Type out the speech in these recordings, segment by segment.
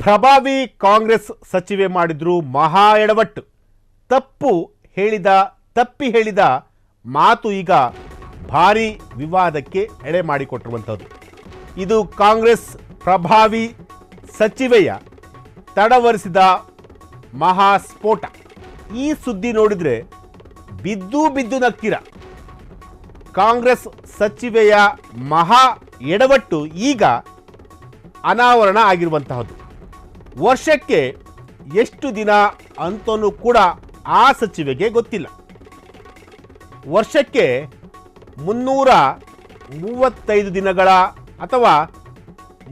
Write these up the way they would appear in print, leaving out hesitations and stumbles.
ಪ್ರಭಾವಿ ಕಾಂಗ್ರೆಸ್ ಸಚಿವೆ ಮಾಡಿದ್ರು ಮಹಾ ಎಡವಟ್ಟು. ತಪ್ಪಿ ಹೇಳಿದ ಮಾತು ಈಗ ಭಾರಿ ವಿವಾದಕ್ಕೆ ಎಡೆ ಮಾಡಿಕೊಟ್ಟಿರುವಂಥದ್ದು. ಇದು ಕಾಂಗ್ರೆಸ್ ಪ್ರಭಾವಿ ಸಚಿವೆಯ ತಡವರಿಸಿದ ಮಹಾಸ್ಫೋಟ. ಈ ಸುದ್ದಿ ನೋಡಿದರೆ ಬಿದ್ದು ನಕ್ಕಿರ. ಕಾಂಗ್ರೆಸ್ ಸಚಿವೆಯ ಮಹಾ ಎಡವಟ್ಟು ಈಗ ಅನಾವರಣ ಆಗಿರುವಂತಹದ್ದು. ವರ್ಷಕ್ಕೆ ಎಷ್ಟು ದಿನ ಅಂತನೂ ಕೂಡ ಆ ಸಚಿವೆಗೆ ಗೊತ್ತಿಲ್ಲ. ವರ್ಷಕ್ಕೆ 335 ದಿನಗಳ ಅಥವಾ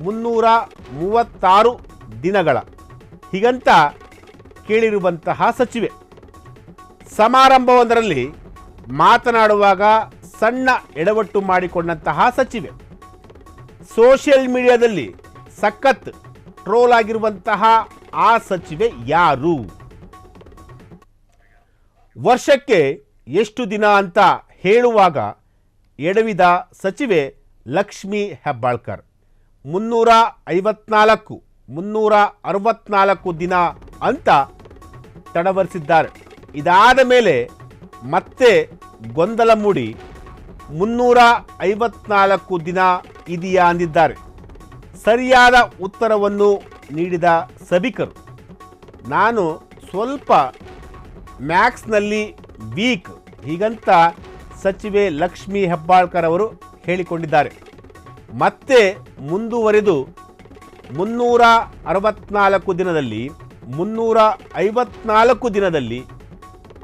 336 ದಿನಗಳ ಹೀಗಂತ ಕೇಳಿರುವಂತಹ ಸಚಿವೆ. ಸಮಾರಂಭವೊಂದರಲ್ಲಿ ಮಾತನಾಡುವಾಗ ಸಣ್ಣ ಎಡವಟ್ಟು ಮಾಡಿಕೊಂಡಂತಹ ಸಚಿವೆ. ಸೋಷಿಯಲ್ ಮೀಡಿಯಾದಲ್ಲಿ ಸಖತ್ ಟ್ರೋಲ್ ಆಗಿರುವಂತಹ ಆ ಸಚಿವೆ ಯಾರು? ವರ್ಷಕ್ಕೆ ಎಷ್ಟು ದಿನ ಅಂತ ಹೇಳುವಾಗ ಎಡವಿದ ಸಚಿವೆ ಲಕ್ಷ್ಮೀ ಹೆಬ್ಬಾಳ್ಕರ್. 354 364 ದಿನ ಅಂತ ತಡವರಿಸಿದ್ದಾರೆ. ಇದಾದ ಮೇಲೆ ಮತ್ತೆ ಗೊಂದಲ ಮೂಡಿ 354 ದಿನ ಇದೆಯಾ ಅಂದಿದ್ದಾರೆ. ಸರಿಯಾದ ಉತ್ತರವನ್ನು ನೀಡಿದ ಸಭಿಕರು, ನಾನು ಸ್ವಲ್ಪ ಮ್ಯಾಕ್ಸ್ನಲ್ಲಿ ವೀಕ್ ಹೀಗಂತ ಸಚಿವೆ ಲಕ್ಷ್ಮೀ ಹೆಬ್ಬಾಳ್ಕರ್ ಅವರು ಹೇಳಿಕೊಂಡಿದ್ದಾರೆ. ಮತ್ತೆ ಮುಂದುವರೆದು 364 ದಿನದಲ್ಲಿ 354 ದಿನದಲ್ಲಿ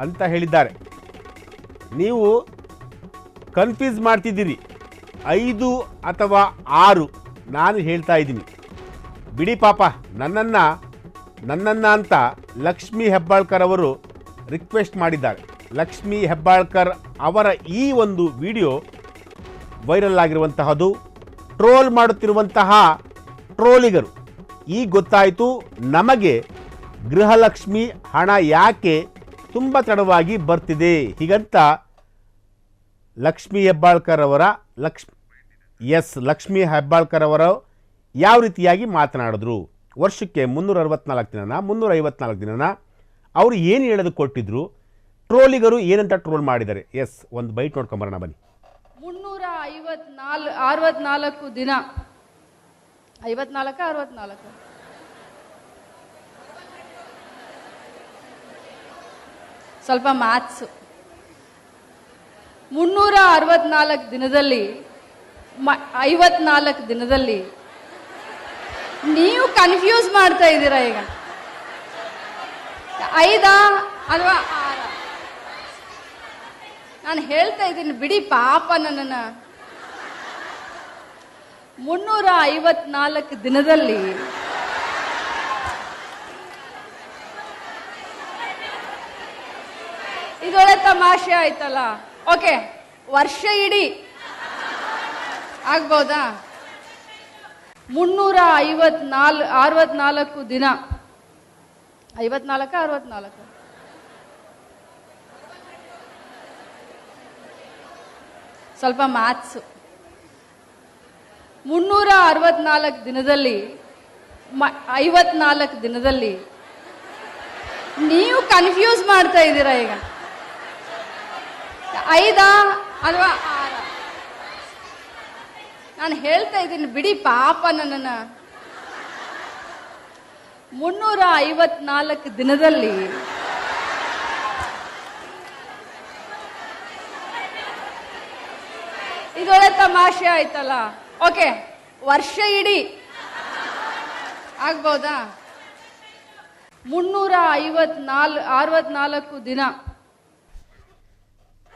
ಅಂತ ಹೇಳಿದ್ದಾರೆ. ನೀವು ಕನ್ಫ್ಯೂಸ್ ಮಾಡ್ತಿದ್ದೀರಿ, 5 ಅಥವಾ 6 ನಾನು ಹೇಳ್ತಾ ಇದ್ದೀನಿ. ಬಿಡಿ ಪಾಪ, ನನ್ನನ್ನು ಅಂತ ಲಕ್ಷ್ಮೀ ಹೆಬ್ಬಾಳ್ಕರ್ ಅವರು ರಿಕ್ವೆಸ್ಟ್ ಮಾಡಿದ್ದಾರೆ. ಲಕ್ಷ್ಮೀ ಹೆಬ್ಬಾಳ್ಕರ್ ಅವರ ಈ ಒಂದು ವಿಡಿಯೋ ವೈರಲ್ ಆಗಿರುವಂತಹದ್ದು. ಟ್ರೋಲ್ ಮಾಡುತ್ತಿರುವಂತಹ ಟ್ರೋಲಿಗರು ಈಗ ಗೊತ್ತಾಯಿತು ನಮಗೆ ಗೃಹಲಕ್ಷ್ಮಿ ಹಣ ಯಾಕೆ ತುಂಬ ತಡವಾಗಿ ಬರ್ತಿದೆ ಹೀಗಂತ ಲಕ್ಷ್ಮೀ ಹೆಬ್ಬಾಳ್ಕರ್ ಅವರ ಲಕ್ಷ್ಮೀ ಹೆಬ್ಬಾಳ್ಕರ್ ಅವರು ಯಾವ ರೀತಿಯಾಗಿ ಮಾತನಾಡಿದ್ರು. ವರ್ಷಕ್ಕೆ 364 ದಿನನ 354 ದಿನನ ಅವರು ಏನು ಹೇಳೋದು ಕೊಟ್ಟಿದ್ರು, ಟ್ರೋಲಿಗರು ಏನಂತ ಟ್ರೋಲ್ ಮಾಡಿದ್ದಾರೆ. ಒಂದು ಬೈಟ್ ನೋಡ್ಕೊಂಬರೋಣ ಬನ್ನಿ. 364 ದಿನ 54 ಸ್ವಲ್ಪ ಮ್ಯಾಥ್ಸ್. 364 ದಿನದಲ್ಲಿ 54 ದಿನದಲ್ಲಿ ನೀವು ಕನ್ಫ್ಯೂಸ್ ಮಾಡ್ತಾ ಇದ್ದೀರಾ. ಈಗ 5 ಅಥವಾ 6 ನಾನು ಹೇಳ್ತಾ ಇದ್ದೀನಿ, ಬಿಡಿ ಪಾಪ ನನ್ನನ್ನು. 354 ದಿನದಲ್ಲಿ ಇದೊಳ್ಳೆ ತಮಾಷೆ ಆಯ್ತಲ್ಲ. ಓಕೆ, ವರ್ಷ ಇಡೀ ಆಗ್ಬೋದಾ? 364 ದಿನ 54 ಸ್ವಲ್ಪ ಮ್ಯಾಥ್ಸ್. 364 ದಿನದಲ್ಲಿ 54 ದಿನದಲ್ಲಿ ನೀವು ಕನ್ಫ್ಯೂಸ್ ಮಾಡ್ತಾ ಇದ್ದೀರಾ. ಈಗ 5 ಅಥವಾ 6 ನಾನು ಹೇಳ್ತಾ ಇದ್ದೀನಿ, ಬಿಡಿ ಪಾಪ ನನ್ನನ್ನು. 354 ದಿನದಲ್ಲಿ ಇದೊಳ್ಳೆ ತಮಾಷೆ ಆಯ್ತಲ್ಲ. ಓಕೆ, ವರ್ಷ ಇಡೀ ಆಗ್ಬೋದಾ? 364 ದಿನ